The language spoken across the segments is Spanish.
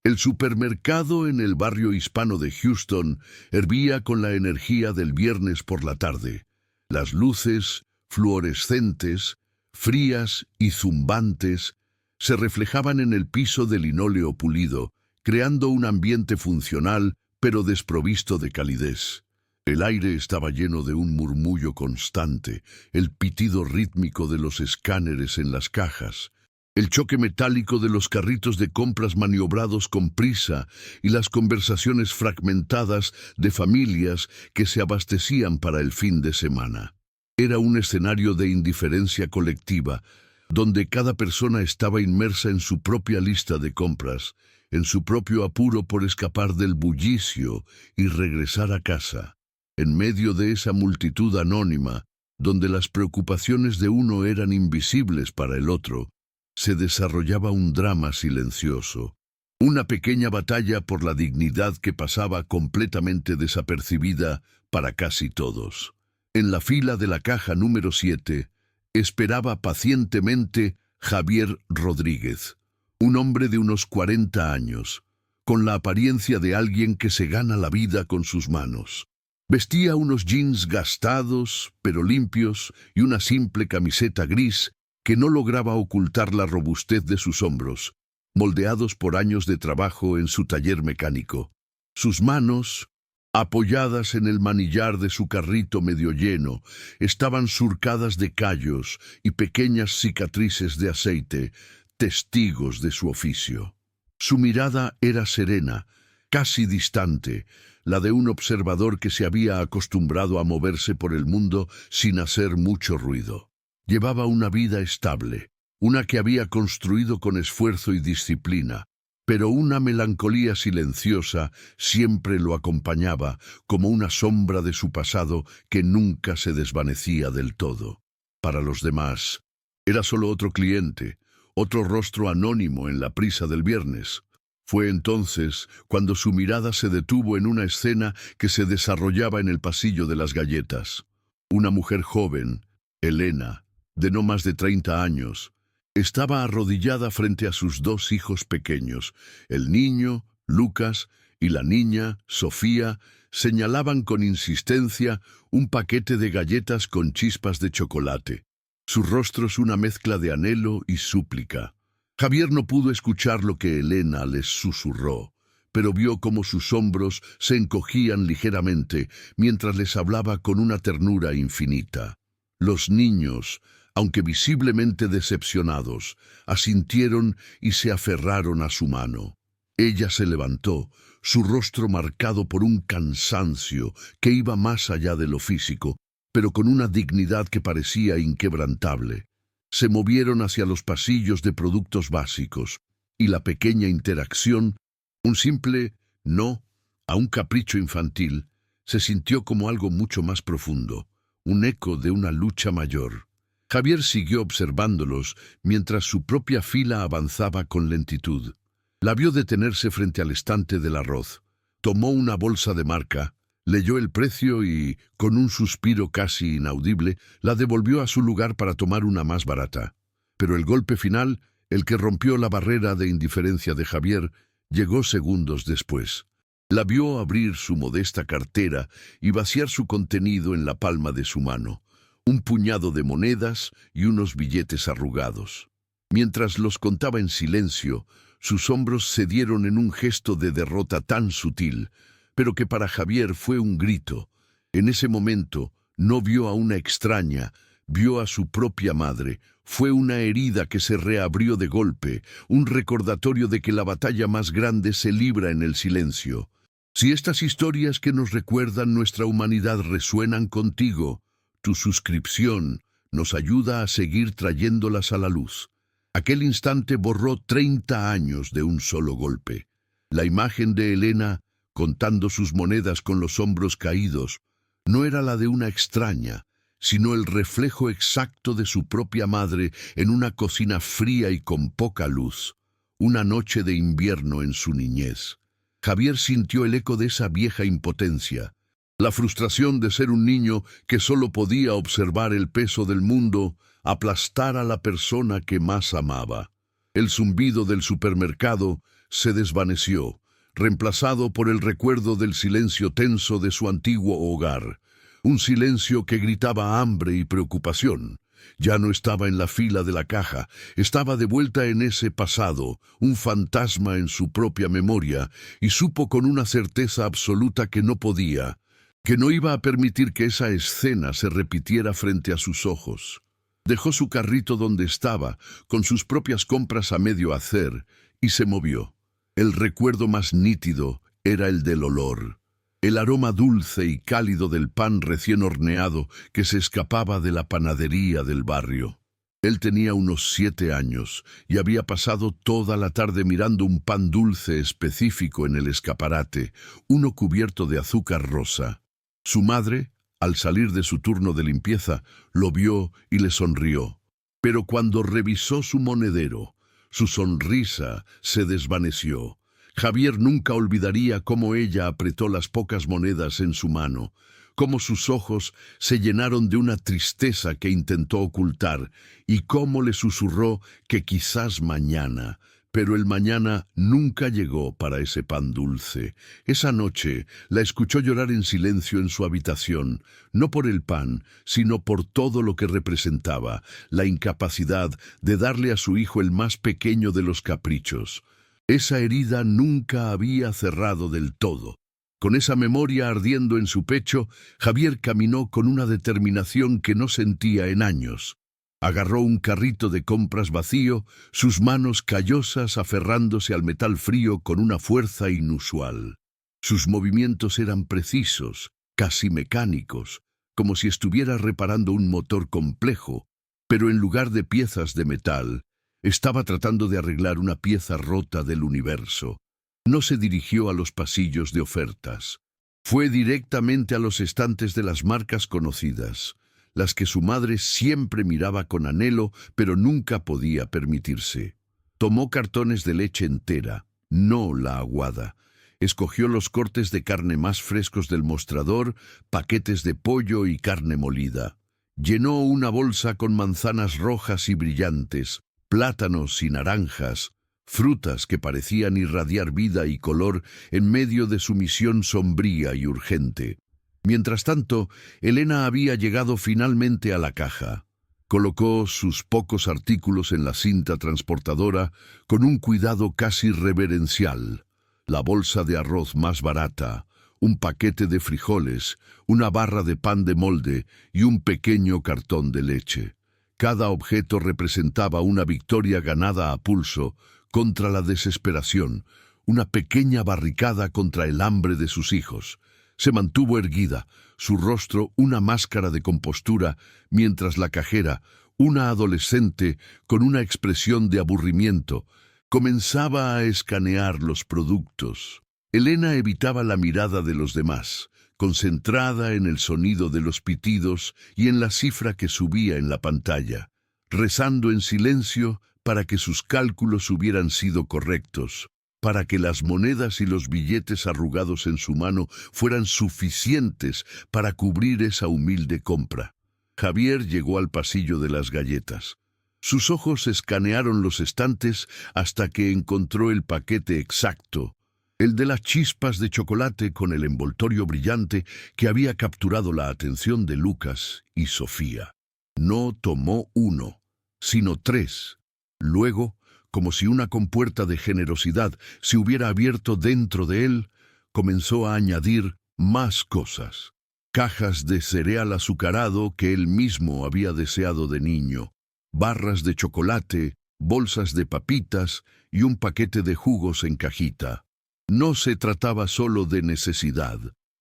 El supermercado en el barrio hispano de Houston hervía con la energía del viernes por la tarde. Las luces, fluorescentes, frías y zumbantes, se reflejaban en el piso de linóleo pulido, creando un ambiente funcional pero desprovisto de calidez. El aire estaba lleno de un murmullo constante, el pitido rítmico de los escáneres en las cajas, el choque metálico de los carritos de compras maniobrados con prisa y las conversaciones fragmentadas de familias que se abastecían para el fin de semana. Era un escenario de indiferencia colectiva, donde cada persona estaba inmersa en su propia lista de compras, en su propio apuro por escapar del bullicio y regresar a casa. En medio de esa multitud anónima, donde las preocupaciones de uno eran invisibles para el otro, se desarrollaba un drama silencioso, una pequeña batalla por la dignidad que pasaba completamente desapercibida para casi todos. En la fila de la caja número 7, esperaba pacientemente Javier Rodríguez, un hombre de unos 40 años, con la apariencia de alguien que se gana la vida con sus manos. Vestía unos jeans gastados, pero limpios, y una simple camiseta gris que no lograba ocultar la robustez de sus hombros, moldeados por años de trabajo en su taller mecánico. Sus manos, apoyadas en el manillar de su carrito medio lleno, estaban surcadas de callos y pequeñas cicatrices de aceite, testigos de su oficio. Su mirada era serena, casi distante, la de un observador que se había acostumbrado a moverse por el mundo sin hacer mucho ruido. Llevaba una vida estable, una que había construido con esfuerzo y disciplina, pero una melancolía silenciosa siempre lo acompañaba, como una sombra de su pasado que nunca se desvanecía del todo. Para los demás, era solo otro cliente, otro rostro anónimo en la prisa del viernes. Fue entonces cuando su mirada se detuvo en una escena que se desarrollaba en el pasillo de las galletas. Una mujer joven, Elena, de no más de 30 años, estaba arrodillada frente a sus dos hijos pequeños. El niño, Lucas, y la niña, Sofía, señalaban con insistencia un paquete de galletas con chispas de chocolate. Sus rostros una mezcla de anhelo y súplica. Javier no pudo escuchar lo que Elena les susurró, pero vio cómo sus hombros se encogían ligeramente mientras les hablaba con una ternura infinita. Los niños, aunque visiblemente decepcionados, asintieron y se aferraron a su mano. Ella se levantó, su rostro marcado por un cansancio que iba más allá de lo físico, pero con una dignidad que parecía inquebrantable. Se movieron hacia los pasillos de productos básicos, y la pequeña interacción, un simple no a un capricho infantil, se sintió como algo mucho más profundo, un eco de una lucha mayor. Javier siguió observándolos mientras su propia fila avanzaba con lentitud. La vio detenerse frente al estante del arroz. Tomó una bolsa de marca, leyó el precio y, con un suspiro casi inaudible, la devolvió a su lugar para tomar una más barata. Pero el golpe final, el que rompió la barrera de indiferencia de Javier, llegó segundos después. La vio abrir su modesta cartera y vaciar su contenido en la palma de su mano. Un puñado de monedas y unos billetes arrugados. Mientras los contaba en silencio, sus hombros cedieron en un gesto de derrota tan sutil, pero que para Javier fue un grito. En ese momento no vio a una extraña, vio a su propia madre. Fue una herida que se reabrió de golpe, un recordatorio de que la batalla más grande se libra en el silencio. Si estas historias que nos recuerdan nuestra humanidad resuenan contigo, tu suscripción nos ayuda a seguir trayéndolas a la luz. Aquel instante borró 30 años de un solo golpe. La imagen de Elena, contando sus monedas con los hombros caídos, no era la de una extraña, sino el reflejo exacto de su propia madre en una cocina fría y con poca luz. Una noche de invierno en su niñez. Javier sintió el eco de esa vieja impotencia. La frustración de ser un niño que solo podía observar el peso del mundo aplastar a la persona que más amaba. El zumbido del supermercado se desvaneció, reemplazado por el recuerdo del silencio tenso de su antiguo hogar, un silencio que gritaba hambre y preocupación. Ya no estaba en la fila de la caja, estaba de vuelta en ese pasado, un fantasma en su propia memoria, y supo con una certeza absoluta que no iba a permitir que esa escena se repitiera frente a sus ojos. Dejó su carrito donde estaba, con sus propias compras a medio hacer, y se movió. El recuerdo más nítido era el del olor. El aroma dulce y cálido del pan recién horneado que se escapaba de la panadería del barrio. Él tenía unos 7 años y había pasado toda la tarde mirando un pan dulce específico en el escaparate, uno cubierto de azúcar rosa. Su madre, al salir de su turno de limpieza, lo vio y le sonrió. Pero cuando revisó su monedero, su sonrisa se desvaneció. Javier nunca olvidaría cómo ella apretó las pocas monedas en su mano, cómo sus ojos se llenaron de una tristeza que intentó ocultar y cómo le susurró que quizás mañana, pero el mañana nunca llegó para ese pan dulce. Esa noche la escuchó llorar en silencio en su habitación, no por el pan, sino por todo lo que representaba, la incapacidad de darle a su hijo el más pequeño de los caprichos. Esa herida nunca había cerrado del todo. Con esa memoria ardiendo en su pecho, Javier caminó con una determinación que no sentía en años. Agarró un carrito de compras vacío, sus manos callosas aferrándose al metal frío con una fuerza inusual. Sus movimientos eran precisos, casi mecánicos, como si estuviera reparando un motor complejo, pero en lugar de piezas de metal, estaba tratando de arreglar una pieza rota del universo. No se dirigió a los pasillos de ofertas. Fue directamente a los estantes de las marcas conocidas, las que su madre siempre miraba con anhelo, pero nunca podía permitirse. Tomó cartones de leche entera, no la aguada. Escogió los cortes de carne más frescos del mostrador, paquetes de pollo y carne molida. Llenó una bolsa con manzanas rojas y brillantes, plátanos y naranjas, frutas que parecían irradiar vida y color en medio de su misión sombría y urgente. Mientras tanto, Elena había llegado finalmente a la caja. Colocó sus pocos artículos en la cinta transportadora con un cuidado casi reverencial. La bolsa de arroz más barata, un paquete de frijoles, una barra de pan de molde y un pequeño cartón de leche. Cada objeto representaba una victoria ganada a pulso contra la desesperación, una pequeña barricada contra el hambre de sus hijos. Se mantuvo erguida, su rostro una máscara de compostura, mientras la cajera, una adolescente con una expresión de aburrimiento, comenzaba a escanear los productos. Elena evitaba la mirada de los demás, concentrada en el sonido de los pitidos y en la cifra que subía en la pantalla, rezando en silencio para que sus cálculos hubieran sido correctos, para que las monedas y los billetes arrugados en su mano fueran suficientes para cubrir esa humilde compra. Javier llegó al pasillo de las galletas. Sus ojos escanearon los estantes hasta que encontró el paquete exacto, el de las chispas de chocolate con el envoltorio brillante que había capturado la atención de Lucas y Sofía. No tomó uno, sino 3. Luego, como si una compuerta de generosidad se hubiera abierto dentro de él, comenzó a añadir más cosas. Cajas de cereal azucarado que él mismo había deseado de niño, barras de chocolate, bolsas de papitas y un paquete de jugos en cajita. No se trataba solo de necesidad,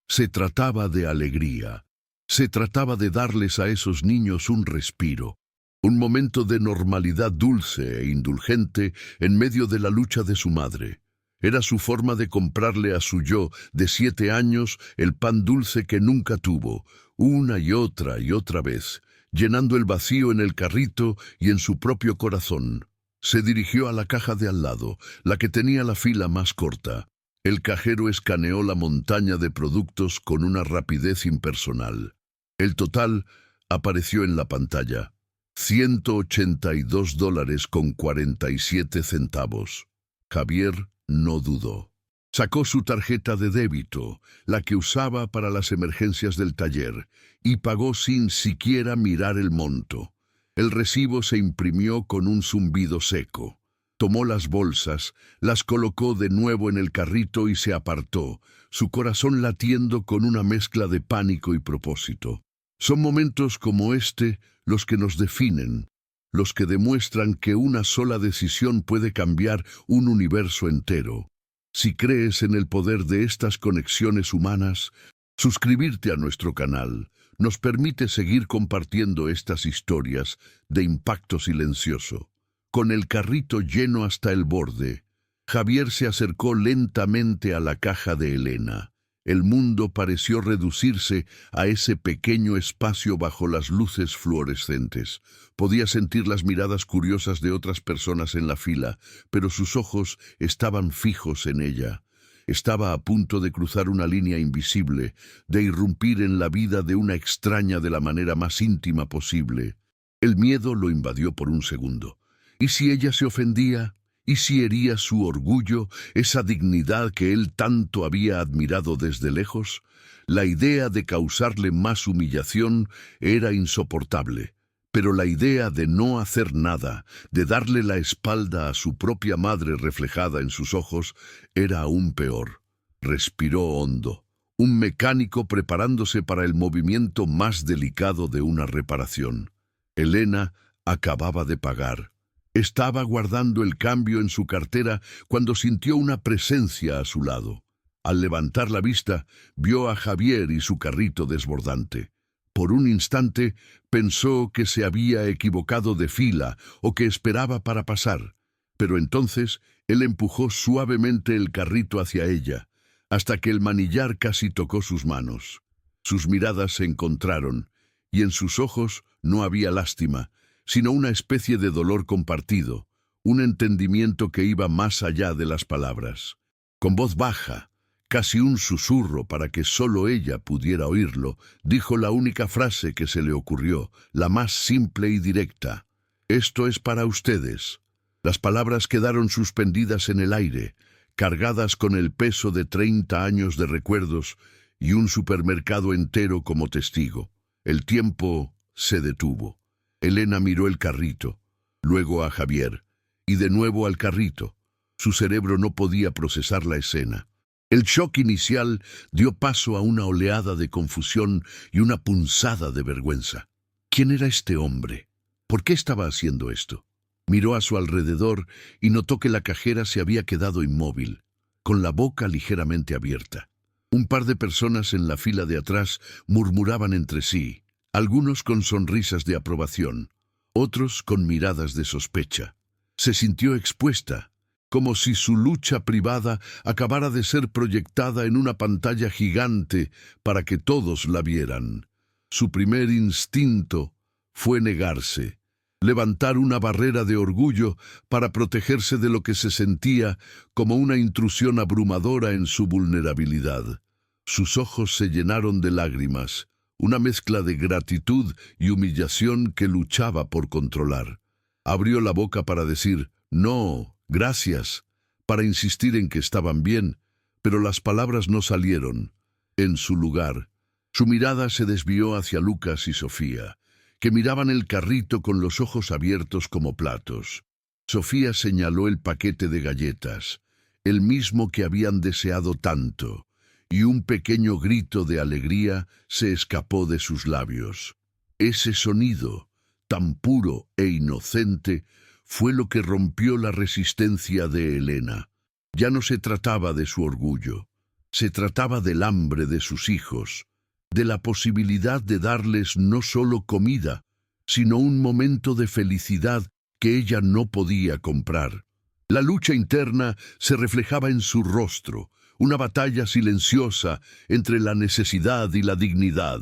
se trataba de alegría. Se trataba de darles a esos niños un respiro, un momento de normalidad dulce e indulgente en medio de la lucha de su madre. Era su forma de comprarle a su yo de 7 años el pan dulce que nunca tuvo, una y otra vez, llenando el vacío en el carrito y en su propio corazón. Se dirigió a la caja de al lado, la que tenía la fila más corta. El cajero escaneó la montaña de productos con una rapidez impersonal. El total apareció en la pantalla: $182.47. Javier no dudó. Sacó su tarjeta de débito, la que usaba para las emergencias del taller, y pagó sin siquiera mirar el monto. El recibo se imprimió con un zumbido seco. Tomó las bolsas, las colocó de nuevo en el carrito y se apartó, su corazón latiendo con una mezcla de pánico y propósito. Son momentos como este los que nos definen, los que demuestran que una sola decisión puede cambiar un universo entero. Si crees en el poder de estas conexiones humanas, suscribirte a nuestro canal nos permite seguir compartiendo estas historias de impacto silencioso. Con el carrito lleno hasta el borde, Javier se acercó lentamente a la caja de Elena. El mundo pareció reducirse a ese pequeño espacio bajo las luces fluorescentes. Podía sentir las miradas curiosas de otras personas en la fila, pero sus ojos estaban fijos en ella. Estaba a punto de cruzar una línea invisible, de irrumpir en la vida de una extraña de la manera más íntima posible. El miedo lo invadió por un segundo. ¿Y si ella se ofendía? ¿Y si hería su orgullo, esa dignidad que él tanto había admirado desde lejos? La idea de causarle más humillación era insoportable, pero la idea de no hacer nada, de darle la espalda a su propia madre reflejada en sus ojos, era aún peor. Respiró hondo, un mecánico preparándose para el movimiento más delicado de una reparación. Elena acababa de pagar. Estaba guardando el cambio en su cartera cuando sintió una presencia a su lado. Al levantar la vista, vio a Javier y su carrito desbordante. Por un instante pensó que se había equivocado de fila o que esperaba para pasar. Pero entonces él empujó suavemente el carrito hacia ella, hasta que el manillar casi tocó sus manos. Sus miradas se encontraron, y en sus ojos no había lástima, sino una especie de dolor compartido, un entendimiento que iba más allá de las palabras. Con voz baja, casi un susurro para que solo ella pudiera oírlo, dijo la única frase que se le ocurrió, la más simple y directa. «Esto es para ustedes». Las palabras quedaron suspendidas en el aire, cargadas con el peso de 30 años de recuerdos y un supermercado entero como testigo. El tiempo se detuvo. Elena miró el carrito, luego a Javier, y de nuevo al carrito. Su cerebro no podía procesar la escena. El shock inicial dio paso a una oleada de confusión y una punzada de vergüenza. ¿Quién era este hombre? ¿Por qué estaba haciendo esto? Miró a su alrededor y notó que la cajera se había quedado inmóvil, con la boca ligeramente abierta. Un par de personas en la fila de atrás murmuraban entre sí, algunos con sonrisas de aprobación, otros con miradas de sospecha. Se sintió expuesta, como si su lucha privada acabara de ser proyectada en una pantalla gigante para que todos la vieran. Su primer instinto fue negarse, levantar una barrera de orgullo para protegerse de lo que se sentía como una intrusión abrumadora en su vulnerabilidad. Sus ojos se llenaron de lágrimas, una mezcla de gratitud y humillación que luchaba por controlar. Abrió la boca para decir «no, gracias», para insistir en que estaban bien, pero las palabras no salieron. En su lugar, su mirada se desvió hacia Lucas y Sofía, que miraban el carrito con los ojos abiertos como platos. Sofía señaló el paquete de galletas, el mismo que habían deseado tanto, y un pequeño grito de alegría se escapó de sus labios. Ese sonido, tan puro e inocente, fue lo que rompió la resistencia de Elena. Ya no se trataba de su orgullo, se trataba del hambre de sus hijos, de la posibilidad de darles no solo comida, sino un momento de felicidad que ella no podía comprar. La lucha interna se reflejaba en su rostro, una batalla silenciosa entre la necesidad y la dignidad.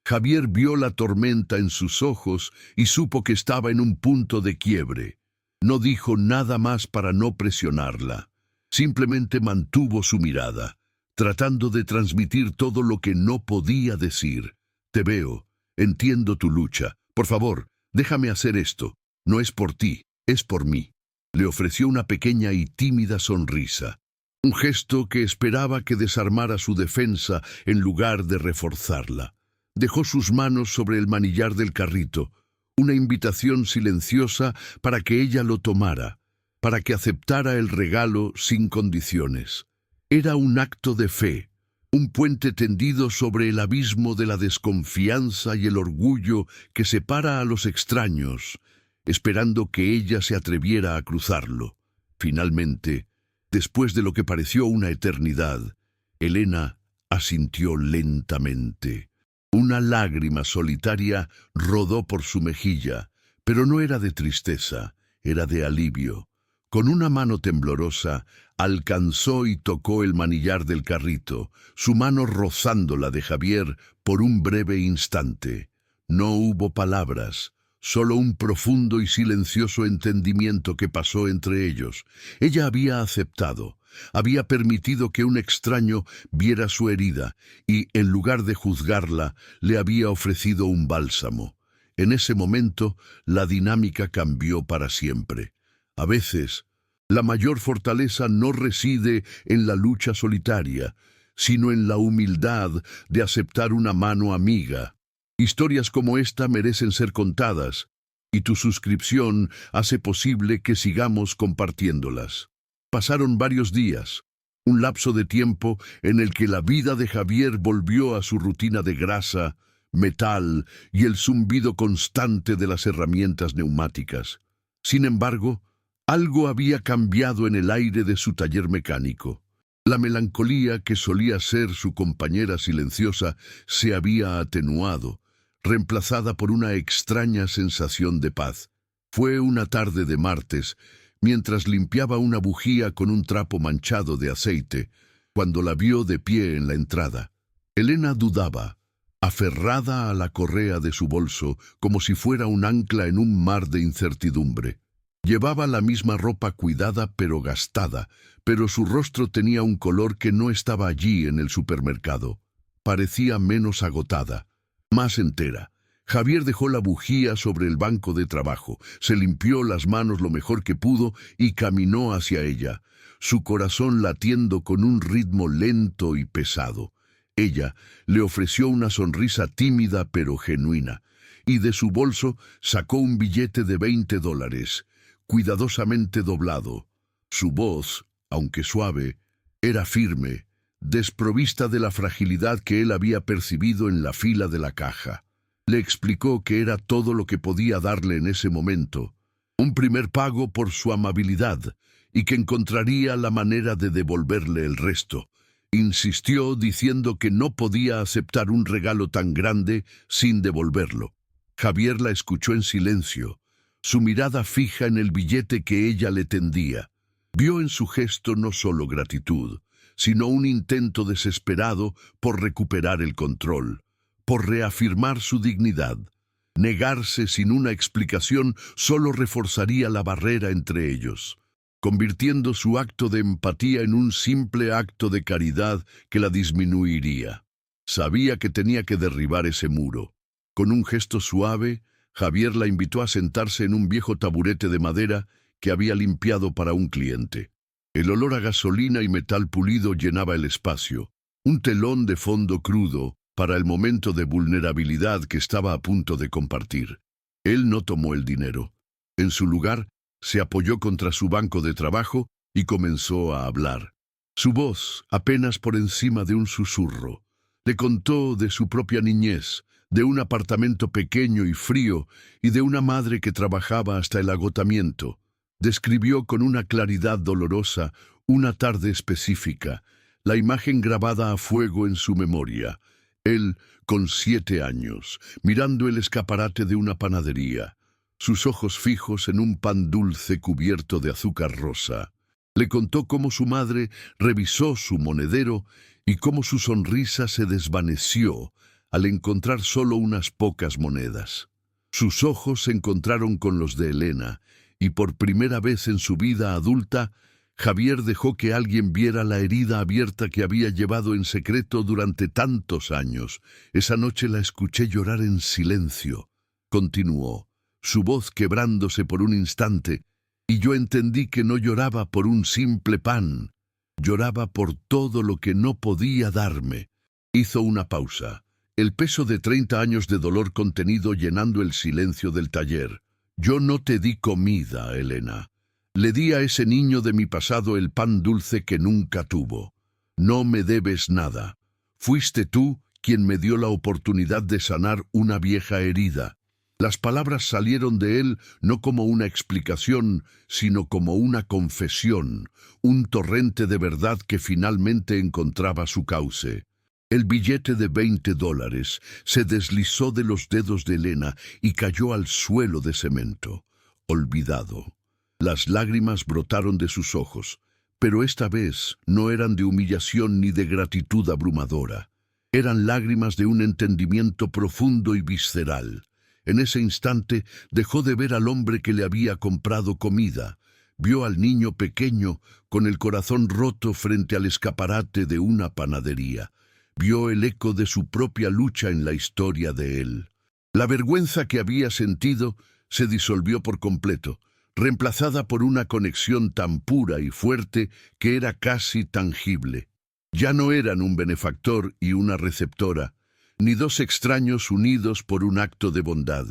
Javier vio la tormenta en sus ojos y supo que estaba en un punto de quiebre. No dijo nada más para no presionarla. Simplemente mantuvo su mirada, tratando de transmitir todo lo que no podía decir. «Te veo, entiendo tu lucha. Por favor, déjame hacer esto. No es por ti, es por mí». Le ofreció una pequeña y tímida sonrisa, un gesto que esperaba que desarmara su defensa en lugar de reforzarla. Dejó sus manos sobre el manillar del carrito, una invitación silenciosa para que ella lo tomara, para que aceptara el regalo sin condiciones. Era un acto de fe, un puente tendido sobre el abismo de la desconfianza y el orgullo que separa a los extraños, esperando que ella se atreviera a cruzarlo. Finalmente, después de lo que pareció una eternidad, Elena asintió lentamente. Una lágrima solitaria rodó por su mejilla, pero no era de tristeza, era de alivio. Con una mano temblorosa, alcanzó y tocó el manillar del carrito, su mano rozando la de Javier por un breve instante. No hubo palabras, solo un profundo y silencioso entendimiento que pasó entre ellos. Ella había aceptado, había permitido que un extraño viera su herida y, en lugar de juzgarla, le había ofrecido un bálsamo. En ese momento, la dinámica cambió para siempre. A veces, la mayor fortaleza no reside en la lucha solitaria, sino en la humildad de aceptar una mano amiga. Historias como esta merecen ser contadas, y tu suscripción hace posible que sigamos compartiéndolas. Pasaron varios días, un lapso de tiempo en el que la vida de Javier volvió a su rutina de grasa, metal y el zumbido constante de las herramientas neumáticas. Sin embargo, algo había cambiado en el aire de su taller mecánico. La melancolía que solía ser su compañera silenciosa se había atenuado, reemplazada por una extraña sensación de paz. Fue una tarde de martes, mientras limpiaba una bujía con un trapo manchado de aceite, cuando la vio de pie en la entrada. Elena dudaba, aferrada a la correa de su bolso, como si fuera un ancla en un mar de incertidumbre. Llevaba la misma ropa cuidada pero gastada, pero su rostro tenía un color que no estaba allí en el supermercado. Parecía menos agotada, más entera. Javier dejó la bujía sobre el banco de trabajo, se limpió las manos lo mejor que pudo y caminó hacia ella, su corazón latiendo con un ritmo lento y pesado. Ella le ofreció una sonrisa tímida pero genuina, y de su bolso sacó un billete de $20, cuidadosamente doblado. Su voz, aunque suave, era firme, desprovista de la fragilidad que él había percibido en la fila de la caja. Le explicó que era todo lo que podía darle en ese momento, un primer pago por su amabilidad, y que encontraría la manera de devolverle el resto. Insistió diciendo que no podía aceptar un regalo tan grande sin devolverlo. Javier la escuchó en silencio, su mirada fija en el billete que ella le tendía. Vio en su gesto no solo gratitud, sino un intento desesperado por recuperar el control, por reafirmar su dignidad. Negarse sin una explicación solo reforzaría la barrera entre ellos, convirtiendo su acto de empatía en un simple acto de caridad que la disminuiría. Sabía que tenía que derribar ese muro. Con un gesto suave, Javier la invitó a sentarse en un viejo taburete de madera que había limpiado para un cliente. El olor a gasolina y metal pulido llenaba el espacio, un telón de fondo crudo para el momento de vulnerabilidad que estaba a punto de compartir. Él no tomó el dinero. En su lugar, se apoyó contra su banco de trabajo y comenzó a hablar. Su voz, apenas por encima de un susurro, le contó de su propia niñez, de un apartamento pequeño y frío y de una madre que trabajaba hasta el agotamiento. Describió con una claridad dolorosa una tarde específica, la imagen grabada a fuego en su memoria. Él, con 7 años, mirando el escaparate de una panadería, sus ojos fijos en un pan dulce cubierto de azúcar rosa. Le contó cómo su madre revisó su monedero y cómo su sonrisa se desvaneció al encontrar solo unas pocas monedas. Sus ojos se encontraron con los de Elena, y por primera vez en su vida adulta, Javier dejó que alguien viera la herida abierta que había llevado en secreto durante tantos años. Esa noche la escuché llorar en silencio. Continuó, su voz quebrándose por un instante, Y yo entendí que no lloraba por un simple pan, lloraba por todo lo que no podía darme. Hizo una pausa, el peso de 30 años de dolor contenido llenando el silencio del taller. Yo no te di comida, Elena. Le di a ese niño de mi pasado el pan dulce que nunca tuvo. No me debes nada. Fuiste tú quien me dio la oportunidad de sanar una vieja herida. Las palabras salieron de él no como una explicación, sino como una confesión, un torrente de verdad que finalmente encontraba su cauce. El billete de $20 se deslizó de los dedos de Elena y cayó al suelo de cemento, olvidado. Las lágrimas brotaron de sus ojos, pero esta vez no eran de humillación ni de gratitud abrumadora. Eran lágrimas de un entendimiento profundo y visceral. En ese instante dejó de ver al hombre que le había comprado comida. Vio al niño pequeño con el corazón roto frente al escaparate de una panadería. Vio el eco de su propia lucha en la historia de él. La vergüenza que había sentido se disolvió por completo, reemplazada por una conexión tan pura y fuerte que era casi tangible. Ya no eran un benefactor y una receptora, ni dos extraños unidos por un acto de bondad.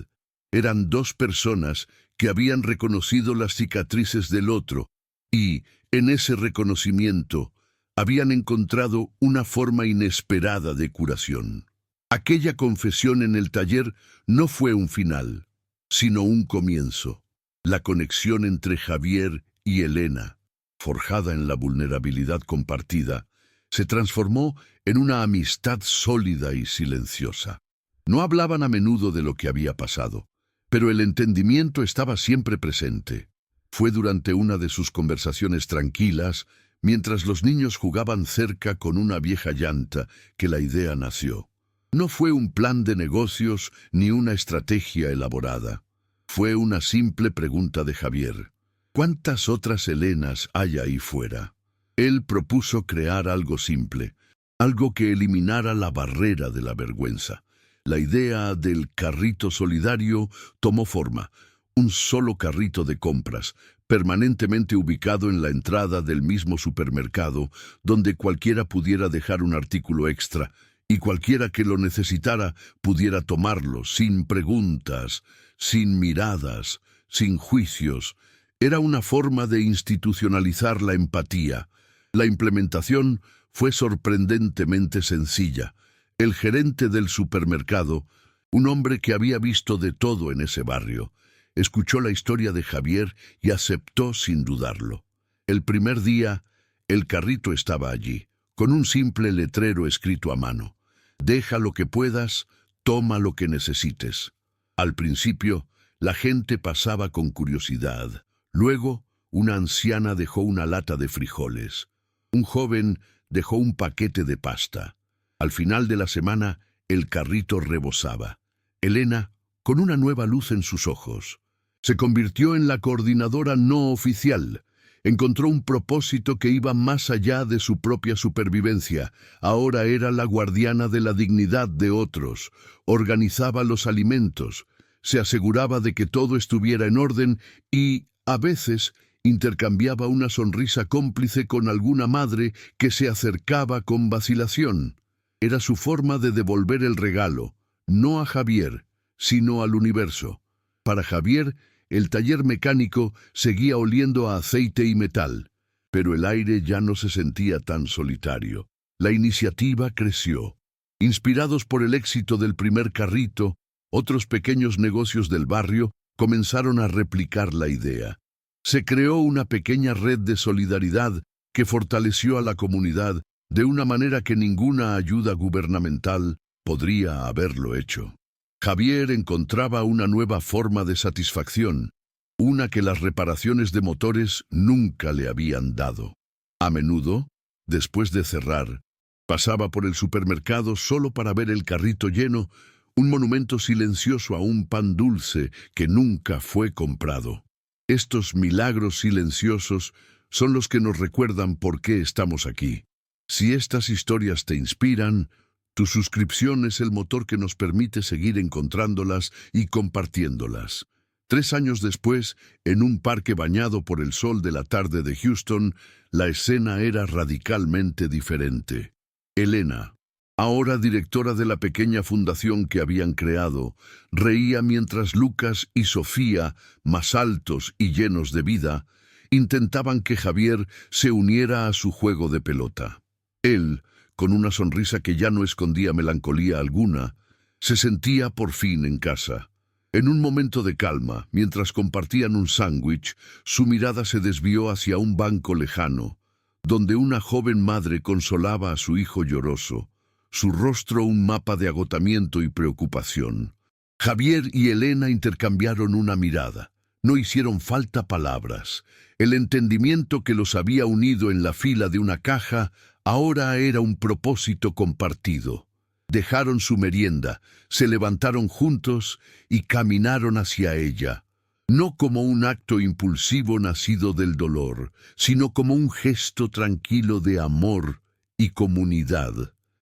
Eran dos personas que habían reconocido las cicatrices del otro y, en ese reconocimiento, habían encontrado una forma inesperada de curación. Aquella confesión en el taller no fue un final, sino un comienzo. La conexión entre Javier y Elena, forjada en la vulnerabilidad compartida, se transformó en una amistad sólida y silenciosa. No hablaban a menudo de lo que había pasado, pero el entendimiento estaba siempre presente. Fue durante una de sus conversaciones tranquilas, mientras los niños jugaban cerca con una vieja llanta, que la idea nació. No fue un plan de negocios ni una estrategia elaborada. Fue una simple pregunta de Javier. ¿Cuántas otras Elenas hay ahí fuera? Él propuso crear algo simple, algo que eliminara la barrera de la vergüenza. La idea del carrito solidario tomó forma, un solo carrito de compras, permanentemente ubicado en la entrada del mismo supermercado, donde cualquiera pudiera dejar un artículo extra, y cualquiera que lo necesitara pudiera tomarlo, sin preguntas, sin miradas, sin juicios. Era una forma de institucionalizar la empatía. La implementación fue sorprendentemente sencilla. El gerente del supermercado, un hombre que había visto de todo en ese barrio, escuchó la historia de Javier y aceptó sin dudarlo. El primer día, el carrito estaba allí, con un simple letrero escrito a mano. Deja lo que puedas, toma lo que necesites. Al principio, la gente pasaba con curiosidad. Luego, una anciana dejó una lata de frijoles. Un joven dejó un paquete de pasta. Al final de la semana, el carrito rebosaba. Elena, con una nueva luz en sus ojos, se convirtió en la coordinadora no oficial. Encontró un propósito que iba más allá de su propia supervivencia. Ahora era la guardiana de la dignidad de otros. Organizaba los alimentos, se aseguraba de que todo estuviera en orden y, a veces, intercambiaba una sonrisa cómplice con alguna madre que se acercaba con vacilación. Era su forma de devolver el regalo, no a Javier, sino al universo. Para Javier, el taller mecánico seguía oliendo a aceite y metal, pero el aire ya no se sentía tan solitario. La iniciativa creció. Inspirados por el éxito del primer carrito, otros pequeños negocios del barrio comenzaron a replicar la idea. Se creó una pequeña red de solidaridad que fortaleció a la comunidad de una manera que ninguna ayuda gubernamental podría haberlo hecho. Javier encontraba una nueva forma de satisfacción, una que las reparaciones de motores nunca le habían dado. A menudo, después de cerrar, pasaba por el supermercado solo para ver el carrito lleno, un monumento silencioso a un pan dulce que nunca fue comprado. Estos milagros silenciosos son los que nos recuerdan por qué estamos aquí. Si estas historias te inspiran, tu suscripción es el motor que nos permite seguir encontrándolas y compartiéndolas. 3 años después, en un parque bañado por el sol de la tarde de Houston, la escena era radicalmente diferente. Elena, ahora directora de la pequeña fundación que habían creado, reía mientras Lucas y Sofía, más altos y llenos de vida, intentaban que Javier se uniera a su juego de pelota. Él, con una sonrisa que ya no escondía melancolía alguna, se sentía por fin en casa. En un momento de calma, mientras compartían un sándwich, su mirada se desvió hacia un banco lejano, donde una joven madre consolaba a su hijo lloroso, su rostro un mapa de agotamiento y preocupación. Javier y Elena intercambiaron una mirada. No hicieron falta palabras. El entendimiento que los había unido en la fila de una caja ahora era un propósito compartido. Dejaron su merienda, se levantaron juntos y caminaron hacia ella, no como un acto impulsivo nacido del dolor, sino como un gesto tranquilo de amor y comunidad.